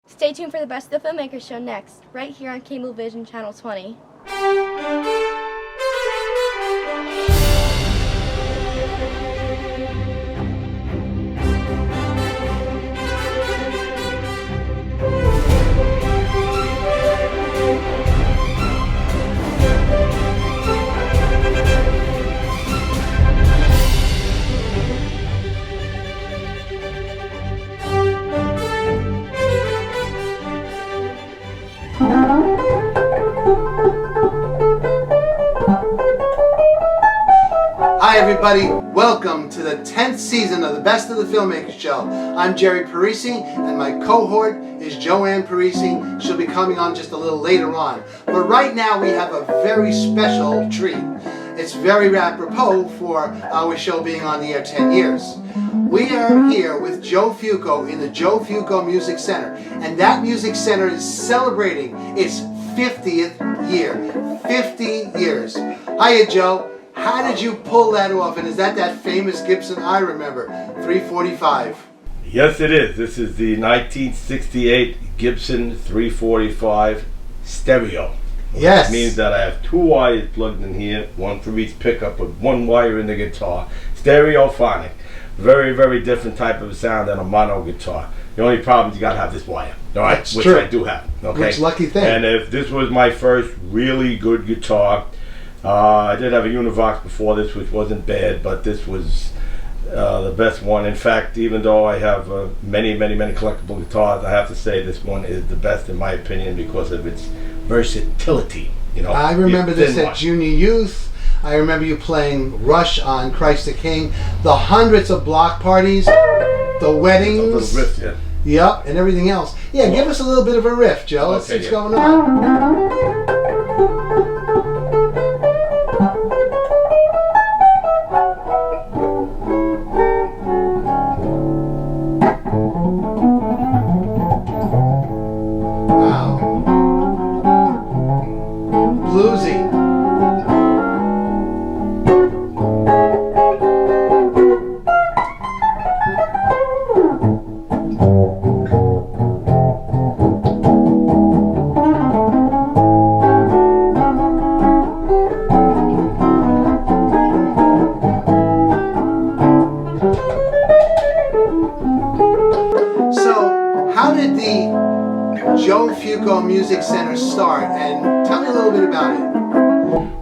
Stay tuned for the Best of the Filmmakers show next, right here on Cablevision Channel 20. Hi everybody, welcome to the 10th season of the Best of the Filmmakers show. I'm Jerry Parisi and my cohort is Joann Parisi. She'll be coming on just a little later on. But right now we have a very special treat. It's very apropos for our show being on the air 10 years. We are here with Joe Fouco in the Joe Fouco Music Center. And that music center is celebrating its 50th year. 50 years. Hiya Joe. How did you pull that off? And is that famous Gibson I remember, 345? Yes, it is. This is the 1968 Gibson 345 stereo. Yes. Which means that I have two wires plugged in here, one for each pickup with one wire in the guitar. Stereophonic. Very, very different type of sound than a mono guitar. The only problem is you gotta have this wire. All right, That's which true. I do have. Okay. Which lucky thing. And if this was my first really good guitar, I did have a Univox before this, which wasn't bad, but this was the best one. In fact, even though I have many collectible guitars, I have to say this one is the best in my opinion because of its versatility. You know, I remember this at one. Junior Youth. I remember you playing Rush on Christ the King. The hundreds of block parties, the weddings. A little riff, yeah. Yep, and everything else. Yeah, give us a little bit of a riff, Joe. Let's see what's yeah. going on. Wow. Bluesy. So, how did the Joe Fouco Music Center start? And tell me a little bit about it.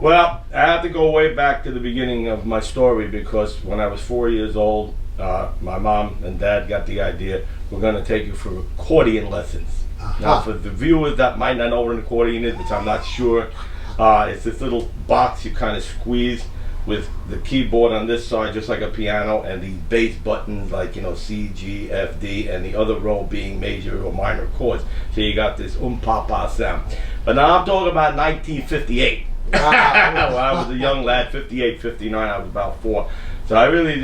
Well, I have to go way back to the beginning of my story because when I was 4 years old, my mom and dad got the idea, we're going to take you for accordion lessons. Now, for the viewers that might not know what an accordion is, which I'm not sure, it's this little box you kind of squeeze with the keyboard on this side, just like a piano, and the bass buttons like, you know, C, G, F, D, and the other row being major or minor chords. So you got this pa sound. But now I'm talking about 1958. When I was a young lad, 58, 59, I was about 4. So I really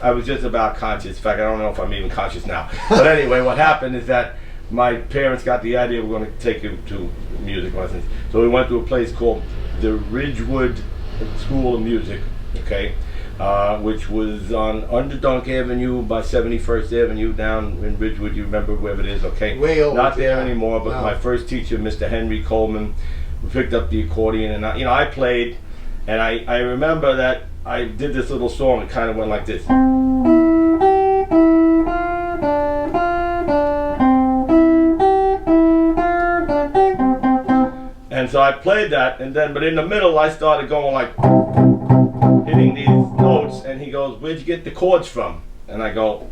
I was just about conscious. In fact, I don't know if I'm even conscious now. But anyway, what happened is that my parents got the idea we're going to take you to music lessons. So we went to a place called the Ridgewood School of Music, okay, which was on Underdunk Avenue by 71st Avenue down in Ridgewood. You remember where it is, okay? Way over. Not there anymore, but No. my first teacher, Mr. Henry Coleman, picked up the accordion, and I played, and I remember that I did this little song. It kind of went like this. And so I played that, and then, but in the middle, I started going like, hitting these notes, and he goes, "Where'd you get the chords from?" And I go,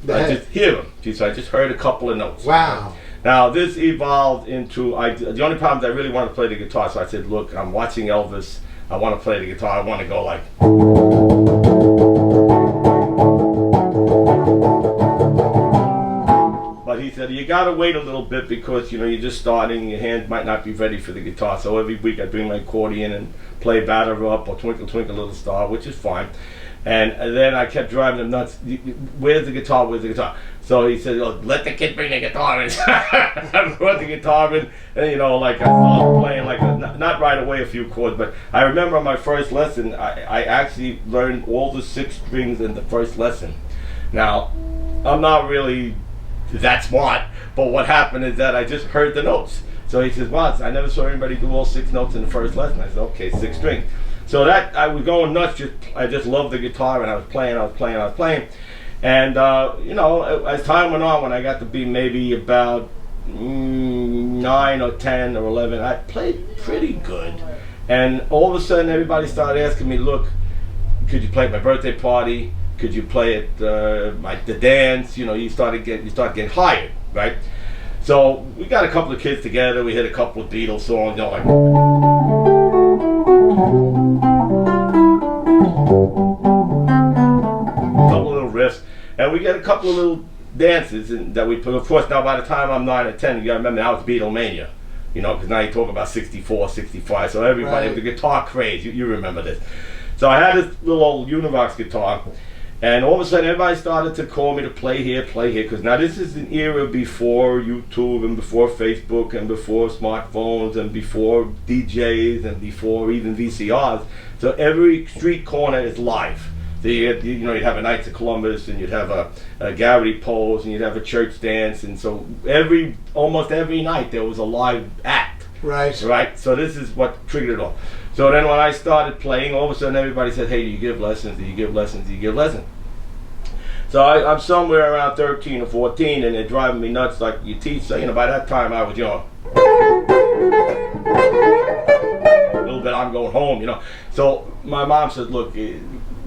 I just hear them. So I just heard a couple of notes. Wow. Now this evolved into, the only problem is I really want to play the guitar, so I said, look, I'm watching Elvis, I want to play the guitar, I want to go like. But he said, you gotta wait a little bit because, you know, you're just starting, your hands might not be ready for the guitar. So every week I bring my accordion and play Batter Up or Twinkle Twinkle Little Star, which is fine. And then I kept driving him nuts. Where's the guitar? Where's the guitar? So he said, oh, let the kid bring the guitar in. I brought the guitar in, and you know, like I started playing, like not right away a few chords, but I remember my first lesson, I actually learned all the 6 strings in the first lesson. Now, I'm not really that smart. But what happened is that I just heard the notes. So he says, well, I never saw anybody do all 6 notes in the first lesson. I said, okay, 6 strings. So that, I was going nuts. I just loved the guitar, and I was playing. And, you know, as time went on, when I got to be maybe about 9 or 10 or 11, I played pretty good. And all of a sudden, everybody started asking me, look, could you play at my birthday party? Could you play at the dance? You know, you start getting hired, right? So we got a couple of kids together. We hit a couple of Beatles songs, you know, like a couple of little riffs, and we get a couple of little dances that we put. Of course, now by the time I'm 9 or 10, you got to remember now it's Beatlemania, you know, because now you talk about 64, 65. So everybody, right. The guitar craze, you remember this. So I had this little old Univox guitar. And all of a sudden, everybody started to call me to play here, because now this is an era before YouTube and before Facebook and before smartphones and before DJs and before even VCRs. So every street corner is live. So you'd have a Knights of Columbus, and you'd have a Garrity Pose, and you'd have a church dance, and so almost every night there was a live act. Right. Right. So this is what triggered it all. So then when I started playing, all of a sudden everybody said, hey, do you give lessons? Do you give lessons? Do you give lessons? So I'm somewhere around 13 or 14, and they're driving me nuts like you teach. So, you know, by that time I was, you know, a little bit, I'm going home, you know. So my mom said, look,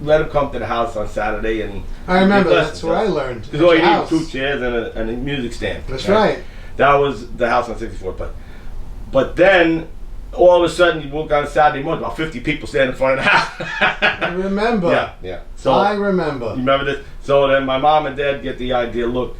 let him come to the house on Saturday. And I remember, that's where I learned. Because all you need was 2 chairs and a music stand. That's right. That was the house on 64th. But then, all of a sudden, you walk on Saturday morning, about 50 people stand in front of the house. I remember. Yeah. So I remember. You remember this? So then my mom and dad get the idea, look,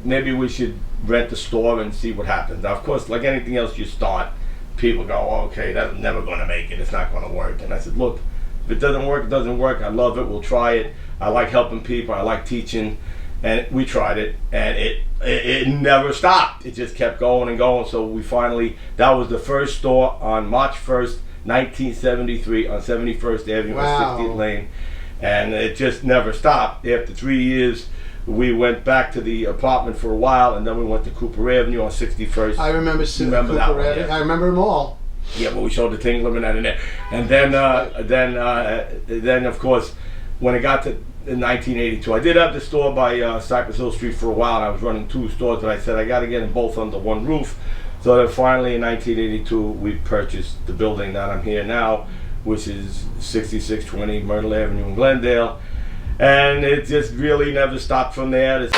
maybe we should rent the store and see what happens. Now, of course, like anything else you start, people go, oh, okay, that's never going to make it. It's not going to work. And I said, look, if it doesn't work, it doesn't work. I love it. We'll try it. I like helping people. I like teaching. And we tried it, and it never stopped. It just kept going and going. So we finally, that was the first store on March 1st, 1973 on 71st Avenue and 60th Lane. And it just never stopped. After 3 years, we went back to the apartment for a while, and then we went to Cooper Avenue on 61st. I remember Cooper Avenue. Yeah. I remember them all. Yeah, but we showed the thing living out in there. And then of course, when it got to in 1982. I did have the store by Cypress Hill Street for a while, and I was running 2 stores, but I said I got to get them both under one roof. So then finally in 1982 we purchased the building that I'm here now, which is 6620 Myrtle Avenue in Glendale, and it just really never stopped from there.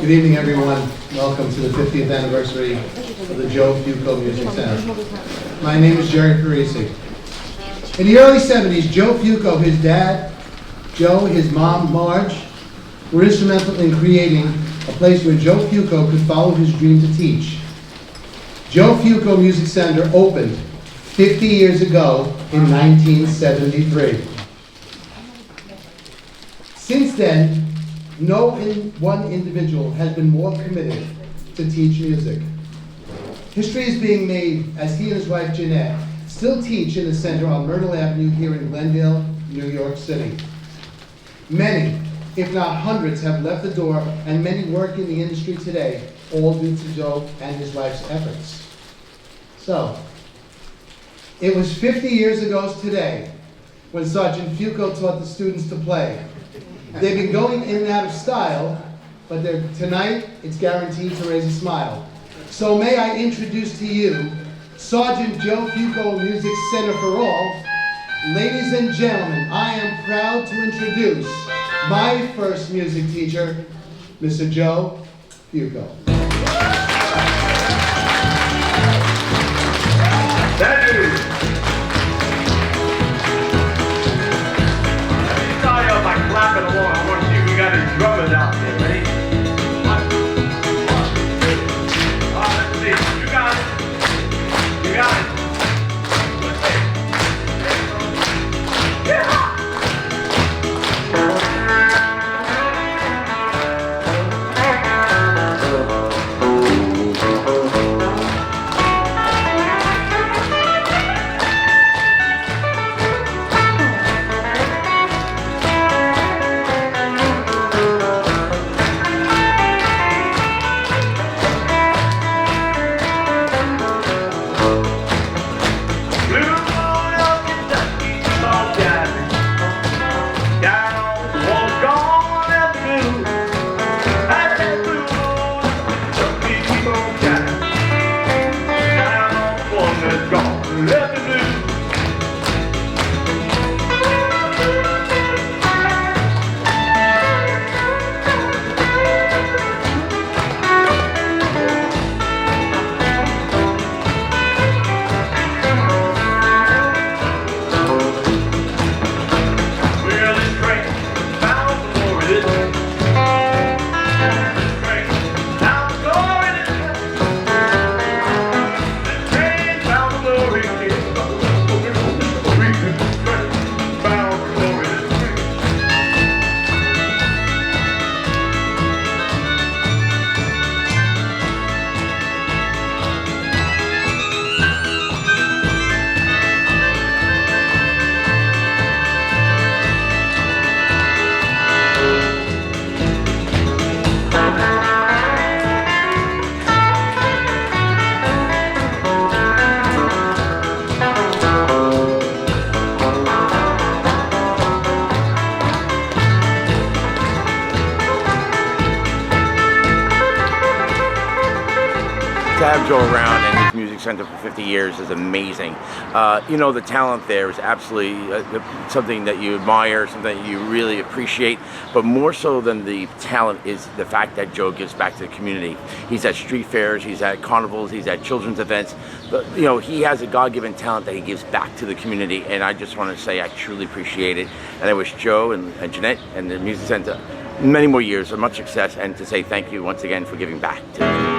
Good evening, everyone. Welcome to the 50th anniversary of the Joe Fouco Music Center. My name is Jerry Parisi. In the early 70s, Joe Fouco, his dad, Joe, his mom, Marge, were instrumental in creating a place where Joe Fouco could follow his dream to teach. Joe Fouco Music Center opened 50 years ago in 1973. Since then, no one individual has been more committed to teach music. History is being made as he and his wife Jeanette still teach in the center on Myrtle Avenue here in Glendale, New York City. Many, if not hundreds, have left the door, and many work in the industry today, all due to Joe and his wife's efforts. So, it was 50 years ago today when Sergeant Fouco taught the students to play. They've been going in and out of style, but tonight it's guaranteed to raise a smile. So may I introduce to you Sergeant Joe Fouco Music Center for All. Ladies and gentlemen, I am proud to introduce my first music teacher, Mr. Joe Fouco. Thank you. Clapping along. I want to see if we got any drummers out there. Ready? Let's see. You got it. You got it. Let's see. Yeah. to have Joe around and his music center for 50 years is amazing. You know, the talent there is absolutely something that you admire, something that you really appreciate, but more so than the talent is the fact that Joe gives back to the community. He's at street fairs, he's at carnivals, he's at children's events, but you know, he has a God-given talent that he gives back to the community, and I just want to say I truly appreciate it, and I wish Joe and Jeanette and the music center many more years of much success, and to say thank you once again for giving back to the community.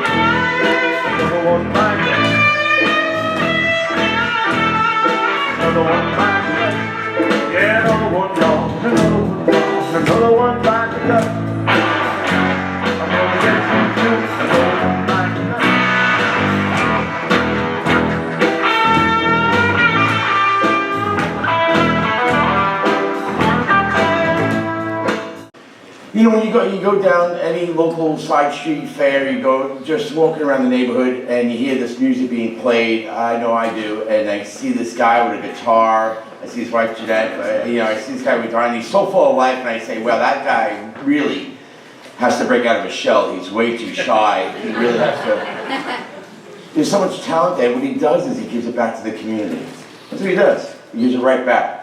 You know, when you go down any local side street fair, you go just walking around the neighborhood and you hear this music being played. I know I do, and I see this guy with a guitar. I see his wife Jeanette. You know, I see this guy with a guitar, and he's so full of life. And I say, well, that guy really has to break out of his shell. He's way too shy. He really has to. There's so much talent there. What he does is he gives it back to the community. That's what he does. He gives it right back.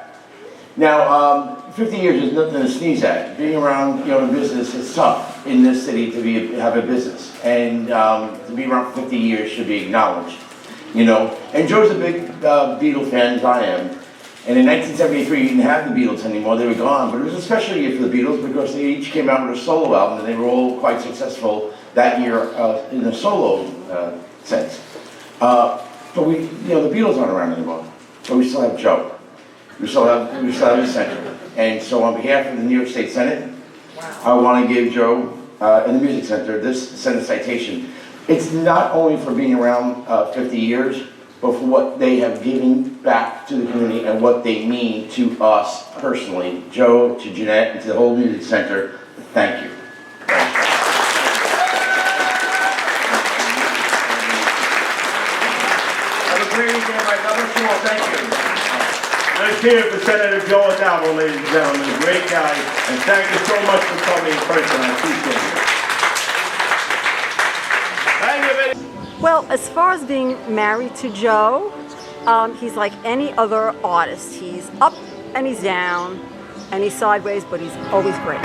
Now, 50 years is nothing to sneeze at. Being around, you know, in business is tough in this city to have a business, and to be around 50 years should be acknowledged, you know. And Joe's a big Beatles fan, as I am. And in 1973, you didn't have the Beatles anymore; they were gone. But it was a special year for the Beatles because they each came out with a solo album, and they were all quite successful that year in the solo sense. But we, you know, the Beatles aren't around anymore, but we still have Joe. We still have the center. And so on behalf of the New York State Senate, I want to give Joe and the Music Center this Senate citation. It's not only for being around 50 years, but for what they have given back to the community and what they mean to us personally. Joe, to Jeanette, and to the whole Music Center, thank you. Have a great weekend, my God bless you all. Thank you. Let's hear it for Senator Joann, ladies and gentlemen. Great guy. And thank you so much for coming in person. I appreciate it. Thank you. Well, as far as being married to Joe, he's like any other artist. He's up and he's down and he's sideways, but he's always great.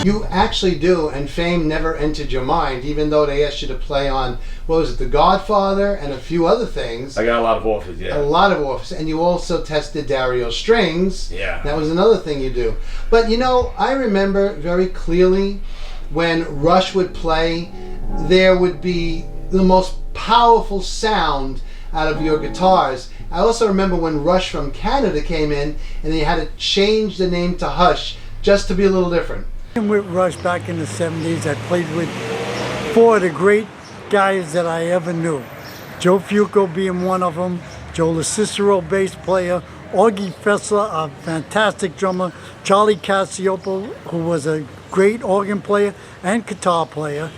You actually do, and fame never entered your mind, even though they asked you to play on, what was it, The Godfather and a few other things. I got a lot of offers, yeah. A lot of offers. And you also tested Dario Strings. Yeah. That was another thing you do. But you know, I remember very clearly when Rush would play, there would be the most powerful sound out of your guitars. I also remember when Rush from Canada came in and they had to change the name to Hush just to be a little different. With Rush back in the 70s, I played with four of the great guys that I ever knew. Joe Fouco being one of them, Joe LaCicero, bass player, Augie Fessler, a fantastic drummer, Charlie Cassiopo, who was a great organ player and guitar player,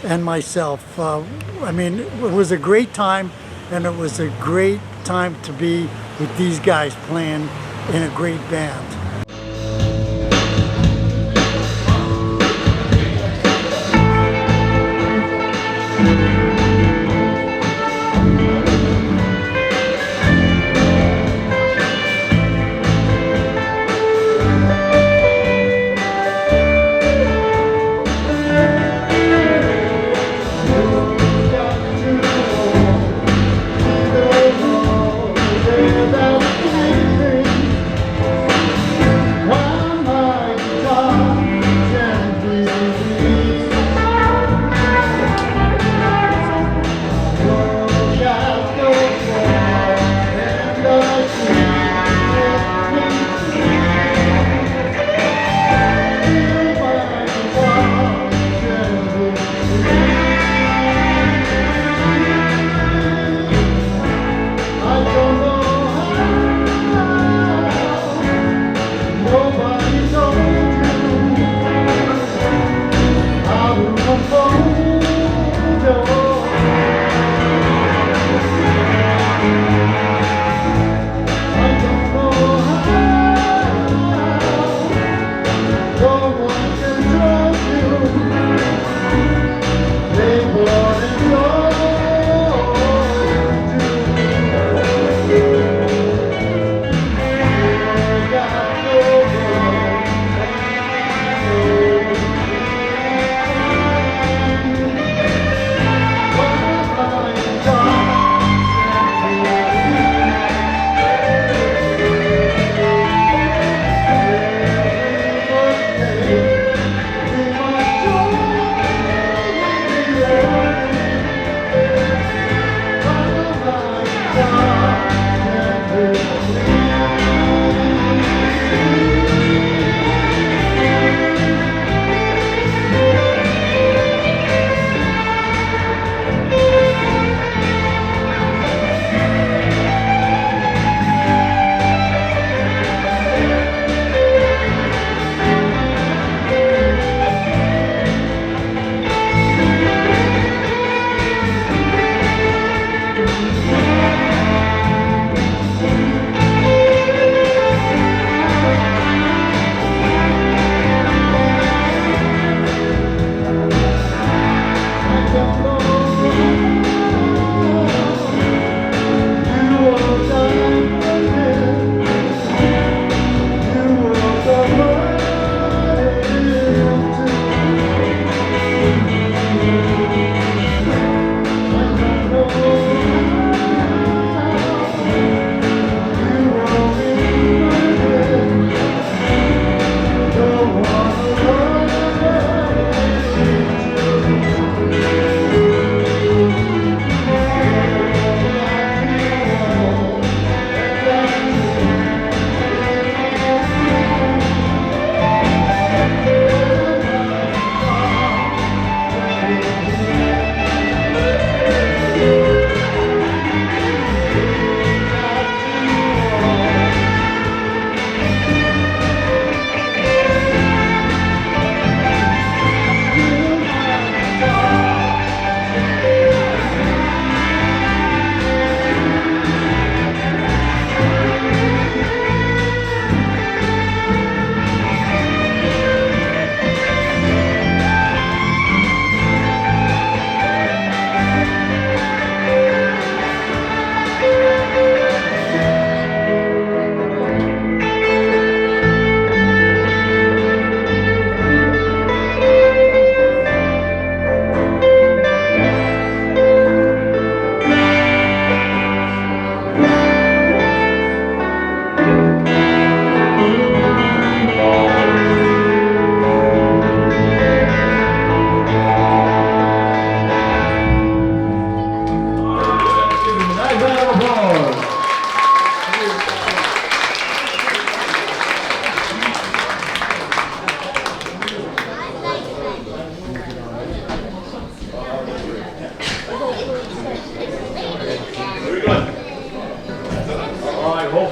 and myself. I mean, it was a great time, and it was a great time to be with these guys playing in a great band.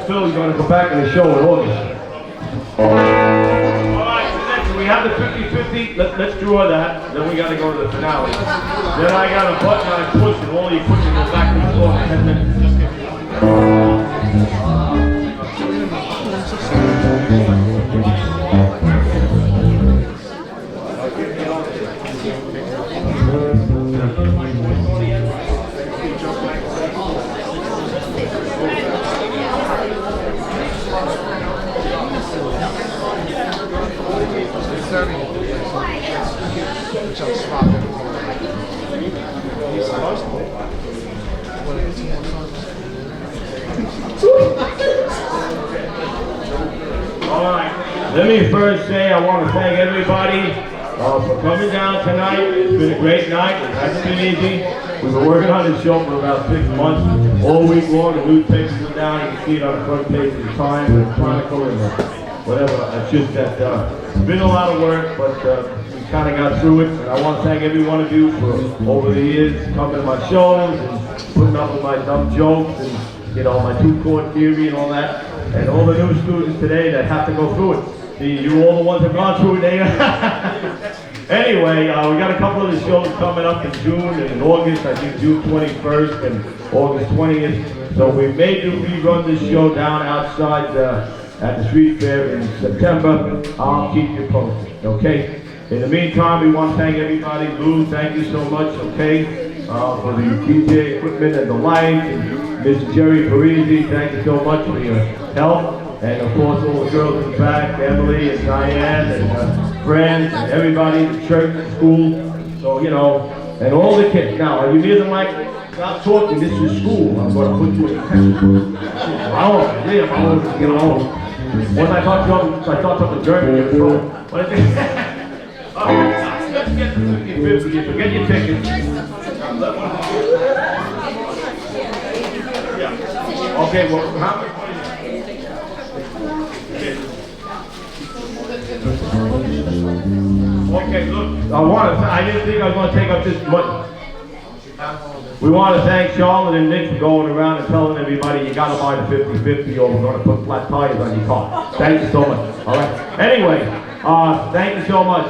Phil's going to go back in the show in August. Alright, so next we have the 50-50. Let's draw that. Then we got to go to the finale. Then I got a button I push and all the equipment goes back to the floor for 10 minutes. Alright, let me first say I want to thank everybody for coming down tonight. It's been a great night. It hasn't been easy. We've been working on this show for about 6 months. All week long, the newspapers are down. You can see it on the front page of the Times and the Chronicle and whatever. It's just that it's been a lot of work, but we kind of got through it. And I want to thank every one of you for over the years coming to my shows and putting up with my dumb jokes and, you know, my two-chord theory and all that. And all the new students today that have to go through it. See, you all the ones that have gone through it. Anyway, we got a couple of the shows coming up in June and in August. I think June 21st and August 20th. So we may do rerun this show down outside at the street fair in September. I'll keep you posted, okay? In the meantime, we want to thank everybody. Lou, thank you so much, okay? For the DJ equipment and the lights. And Mr. Jerry Parisi, thank you so much for your help. And of course, all the girls in the back, Emily and Diane and friends and everybody, the church, the school. So, you know, and all the kids. Now, are you near the mic? Stop talking, this is school. I'm going to put you in textbook. I want to get along. Once I thought something German, you're thrown. What is it? Let's get the 50-50. Forget your tickets. Okay, well, how much? Okay, look, I didn't think I was going to take up this much. We want to thank Charlotte and Nick for going around and telling everybody you got to buy the 50-50 or we're going to put flat tires on your car. Thank you so much. All right. Anyway, thank you so much.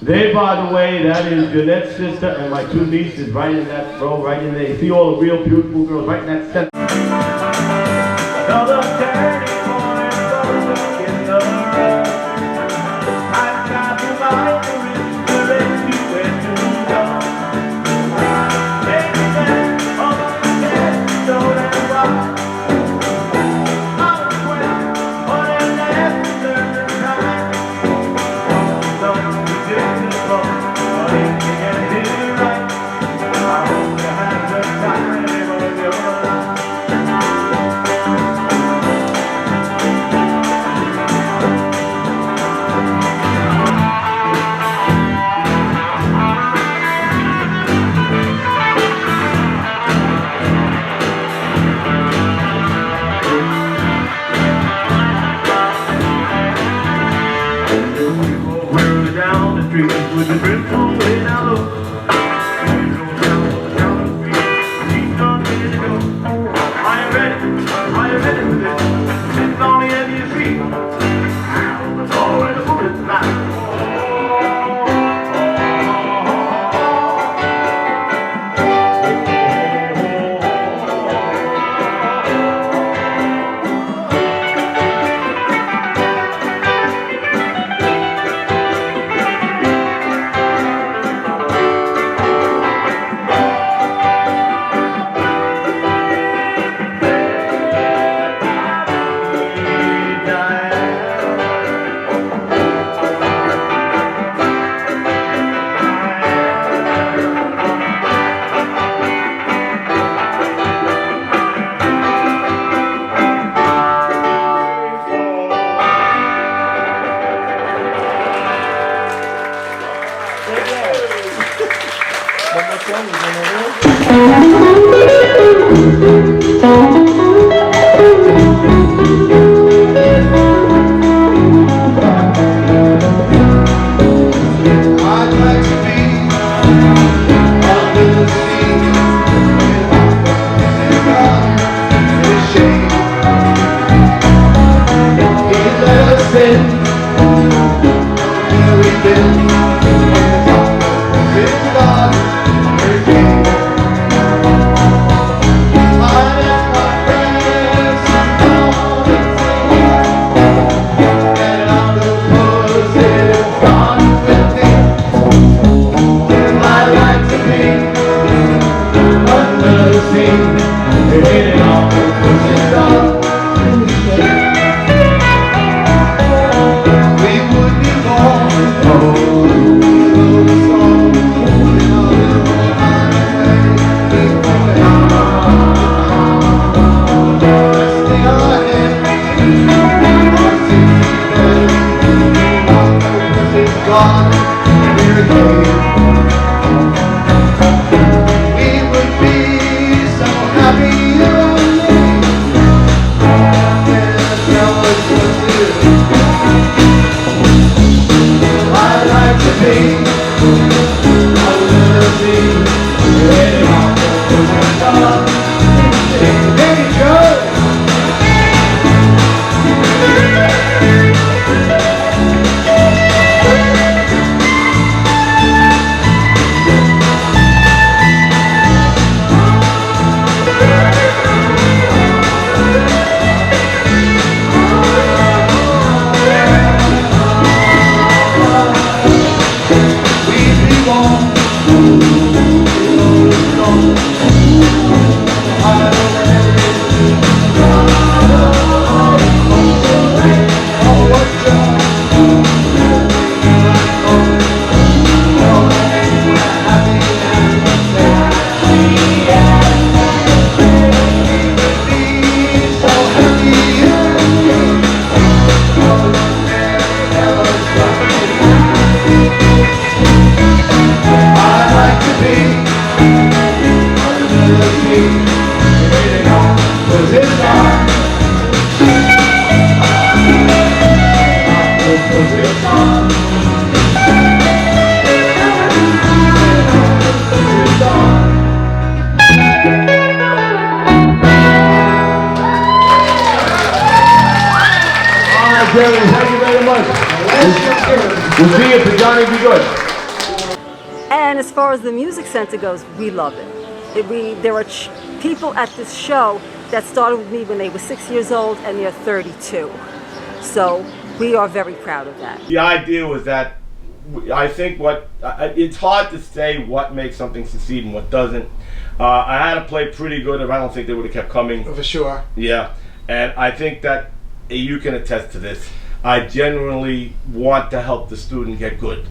They, by the way, that is Jeanette's sister and my two nieces right in that row, right in there. You see all the real beautiful girls right in that center. Thank you very much. We'll see you for Johnny Be Good. And as far as the music center goes, we love it. There are people at this show that started with me when they were 6 years old and they're 32. So we are very proud of that. The idea was that I think it's hard to say what makes something succeed and what doesn't. I had to play pretty good, or I don't think they would have kept coming. For sure. Yeah, and I think that you can attest to this. I genuinely want to help the student get good.